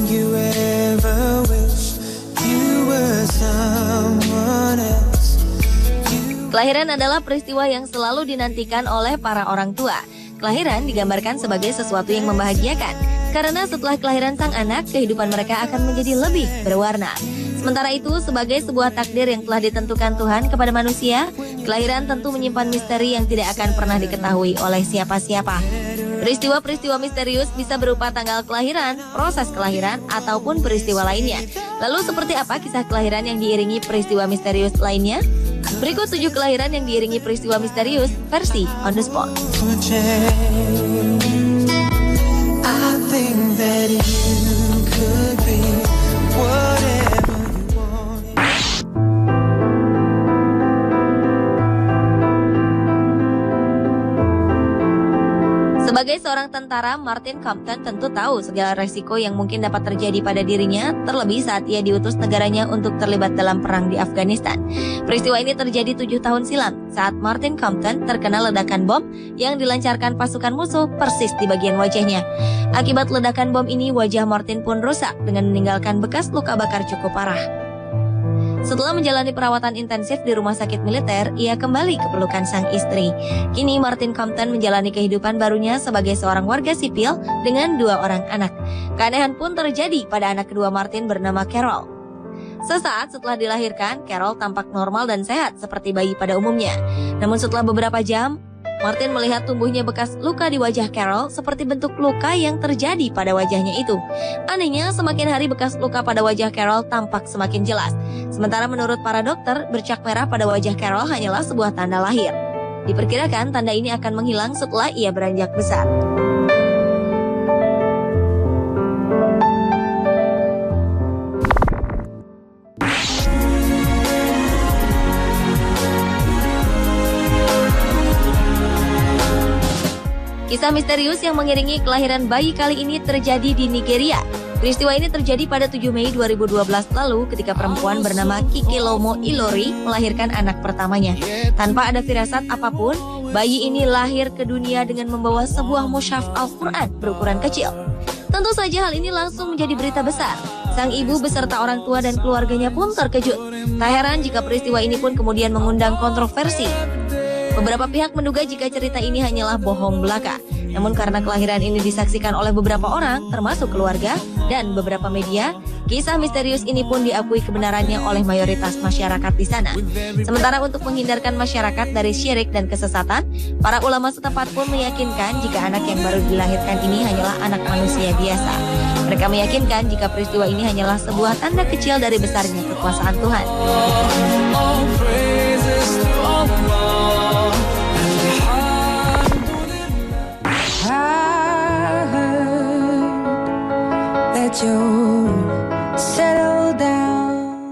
you ever wish you were someone else? Kelahiran adalah peristiwa yang selalu dinantikan oleh para orang tua. Kelahiran digambarkan sebagai sesuatu yang membahagiakan, karena setelah kelahiran sang anak, kehidupan mereka akan menjadi lebih berwarna. Sementara itu, sebagai sebuah takdir yang telah ditentukan Tuhan kepada manusia, kelahiran tentu menyimpan misteri yang tidak akan pernah diketahui oleh siapa-siapa. Peristiwa-peristiwa misterius bisa berupa tanggal kelahiran, proses kelahiran, ataupun peristiwa lainnya. Lalu seperti apa kisah kelahiran yang diiringi peristiwa misterius lainnya? Berikut 7 kelahiran yang diiringi peristiwa misterius versi On The Spot. I think that you could be whatever. Sebagai seorang tentara, Martin Compton tentu tahu segala resiko yang mungkin dapat terjadi pada dirinya, terlebih saat ia diutus negaranya untuk terlibat dalam perang di Afghanistan. Peristiwa ini terjadi 7 tahun silam, saat Martin Compton terkena ledakan bom yang dilancarkan pasukan musuh persis di bagian wajahnya. Akibat ledakan bom ini, wajah Martin pun rusak dengan meninggalkan bekas luka bakar cukup parah. Setelah menjalani perawatan intensif di rumah sakit militer, ia kembali ke pelukan sang istri. Kini Martin Compton menjalani kehidupan barunya sebagai seorang warga sipil dengan 2 orang anak. Keanehan pun terjadi pada anak kedua Martin bernama Carol. Sesaat setelah dilahirkan, Carol tampak normal dan sehat seperti bayi pada umumnya. Namun setelah beberapa jam, Martin melihat tumbuhnya bekas luka di wajah Carol seperti bentuk luka yang terjadi pada wajahnya itu. Anehnya, semakin hari bekas luka pada wajah Carol tampak semakin jelas. Sementara menurut para dokter, bercak merah pada wajah Carol hanyalah sebuah tanda lahir. Diperkirakan tanda ini akan menghilang setelah ia beranjak besar. Kisah misterius yang mengiringi kelahiran bayi kali ini terjadi di Nigeria. Peristiwa ini terjadi pada 7 Mei 2012 lalu ketika perempuan bernama Kikilomo Ilori melahirkan anak pertamanya. Tanpa ada firasat apapun, bayi ini lahir ke dunia dengan membawa sebuah mushaf Al-Quran berukuran kecil. Tentu saja hal ini langsung menjadi berita besar. Sang ibu beserta orang tua dan keluarganya pun terkejut. Tak heran jika peristiwa ini pun kemudian mengundang kontroversi. Beberapa pihak menduga jika cerita ini hanyalah bohong belaka. Namun karena kelahiran ini disaksikan oleh beberapa orang, termasuk keluarga dan beberapa media, kisah misterius ini pun diakui kebenarannya oleh mayoritas masyarakat di sana. Sementara untuk menghindarkan masyarakat dari syirik dan kesesatan, para ulama setempat pun meyakinkan jika anak yang baru dilahirkan ini hanyalah anak manusia biasa. Mereka meyakinkan jika peristiwa ini hanyalah sebuah tanda kecil dari besarnya kekuasaan Tuhan.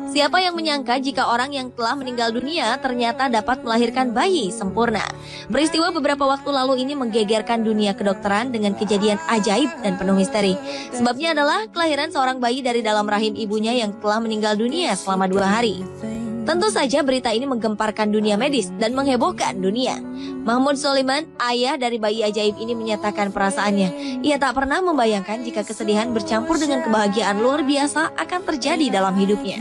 Siapa yang menyangka jika orang yang telah meninggal dunia ternyata dapat melahirkan bayi sempurna? Peristiwa beberapa waktu lalu ini menggegerkan dunia kedokteran dengan kejadian ajaib dan penuh misteri. Sebabnya adalah kelahiran seorang bayi dari dalam rahim ibunya yang telah meninggal dunia selama 2 hari. Tentu saja berita ini menggemparkan dunia medis dan menghebohkan dunia. Mahmud Soliman, ayah dari bayi ajaib ini, menyatakan perasaannya. Ia tak pernah membayangkan jika kesedihan bercampur dengan kebahagiaan luar biasa akan terjadi dalam hidupnya.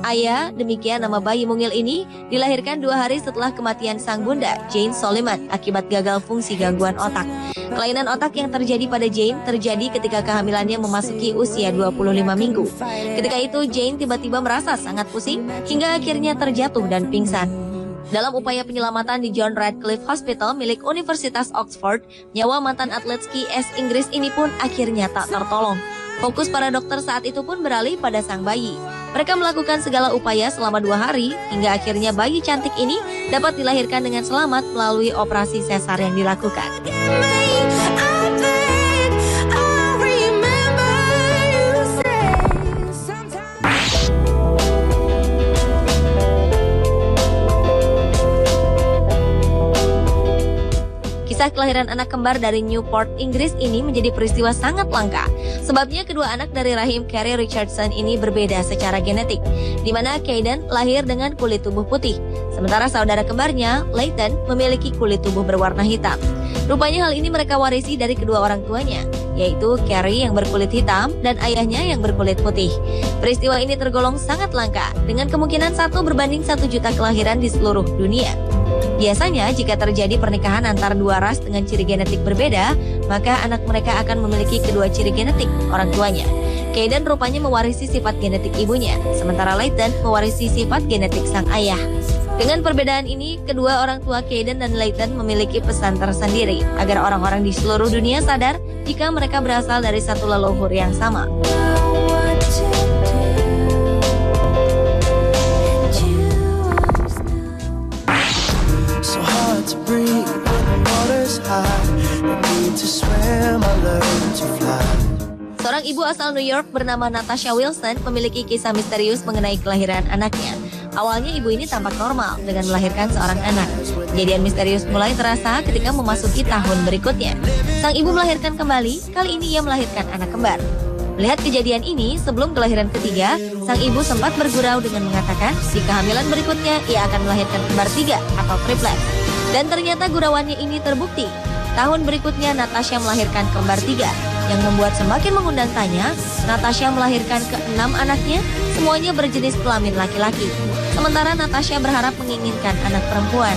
Ayah, demikian nama bayi mungil ini, dilahirkan 2 hari setelah kematian sang bunda, Jane Soliman, akibat gagal fungsi gangguan otak. Kelainan otak yang terjadi pada Jane terjadi ketika kehamilannya memasuki usia 25 minggu. Ketika itu, Jane tiba-tiba merasa sangat pusing hingga akhirnya terjatuh dan pingsan. Dalam upaya penyelamatan di John Radcliffe Hospital milik Universitas Oxford, nyawa mantan atlet ski es Inggris ini pun akhirnya tak tertolong. Fokus para dokter saat itu pun beralih pada sang bayi. Mereka melakukan segala upaya selama 2 hari, hingga akhirnya bayi cantik ini dapat dilahirkan dengan selamat melalui operasi sesar yang dilakukan. Kisah kelahiran anak kembar dari Newport, Inggris ini menjadi peristiwa sangat langka. Sebabnya kedua anak dari rahim Carrie Richardson ini berbeda secara genetik, di mana Caden lahir dengan kulit tubuh putih, sementara saudara kembarnya, Layton, memiliki kulit tubuh berwarna hitam. Rupanya hal ini mereka warisi dari kedua orang tuanya, yaitu Carrie yang berkulit hitam dan ayahnya yang berkulit putih. Peristiwa ini tergolong sangat langka, dengan kemungkinan 1 berbanding 1 juta kelahiran di seluruh dunia. Biasanya jika terjadi pernikahan antar dua ras dengan ciri genetik berbeda, maka anak mereka akan memiliki kedua ciri genetik orang tuanya. Caden rupanya mewarisi sifat genetik ibunya, sementara Layton mewarisi sifat genetik sang ayah. Dengan perbedaan ini, kedua orang tua Caden dan Layton memiliki pesan tersendiri agar orang-orang di seluruh dunia sadar jika mereka berasal dari satu leluhur yang sama. To breathe when the water's high, no need to swim, I learn to fly. Seorang ibu asal New York bernama Natasha Wilson memiliki kisah misterius mengenai kelahiran anaknya. Awalnya ibu ini tampak normal dengan melahirkan seorang anak. Kejadian misterius mulai terasa ketika memasuki tahun berikutnya. Sang ibu melahirkan kembali, kali ini ia melahirkan anak kembar. Melihat kejadian ini, sebelum kelahiran ketiga, sang ibu sempat bergurau dengan mengatakan di kehamilan berikutnya ia akan melahirkan kembar 3 atau triplet. Dan ternyata gurauannya ini terbukti. Tahun berikutnya Natasha melahirkan kembar 3, yang membuat semakin mengundang tanya. Natasha melahirkan ke-6 anaknya, semuanya berjenis kelamin laki-laki. Sementara Natasha berharap menginginkan anak perempuan.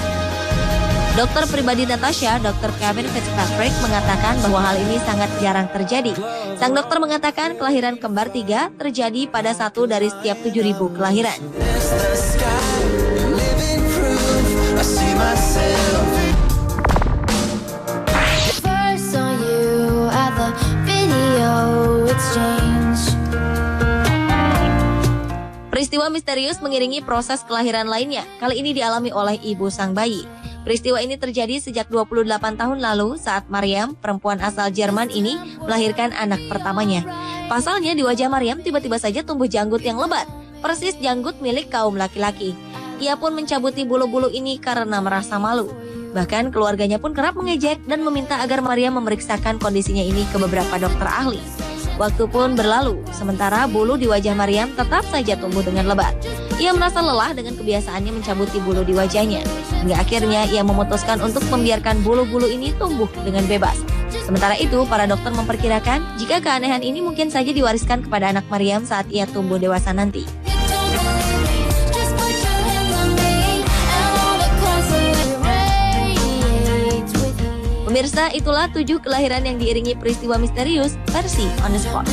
Dokter pribadi Natasha, Dr. Kevin Fitzpatrick, mengatakan bahwa hal ini sangat jarang terjadi. Sang dokter mengatakan kelahiran kembar 3 terjadi pada 1 dari setiap 7.000 kelahiran. Peristiwa misterius mengiringi proses kelahiran lainnya. Kali ini dialami oleh ibu sang bayi. Peristiwa ini terjadi sejak 28 tahun lalu saat Maryam, perempuan asal Jerman ini, melahirkan anak pertamanya. Pasalnya di wajah Maryam tiba-tiba saja tumbuh janggut yang lebat, persis janggut milik kaum laki-laki. Ia pun mencabuti bulu-bulu ini karena merasa malu. Bahkan keluarganya pun kerap mengejek dan meminta agar Maryam memeriksakan kondisinya ini ke beberapa dokter ahli. Waktu pun berlalu, sementara bulu di wajah Maryam tetap saja tumbuh dengan lebat. Ia merasa lelah dengan kebiasaannya mencabuti bulu di wajahnya. Hingga akhirnya ia memutuskan untuk membiarkan bulu-bulu ini tumbuh dengan bebas. Sementara itu, para dokter memperkirakan jika keanehan ini mungkin saja diwariskan kepada anak Maryam saat ia tumbuh dewasa nanti. Pemirsa, itulah 7 kelahiran yang diiringi peristiwa misterius versi On The Spot.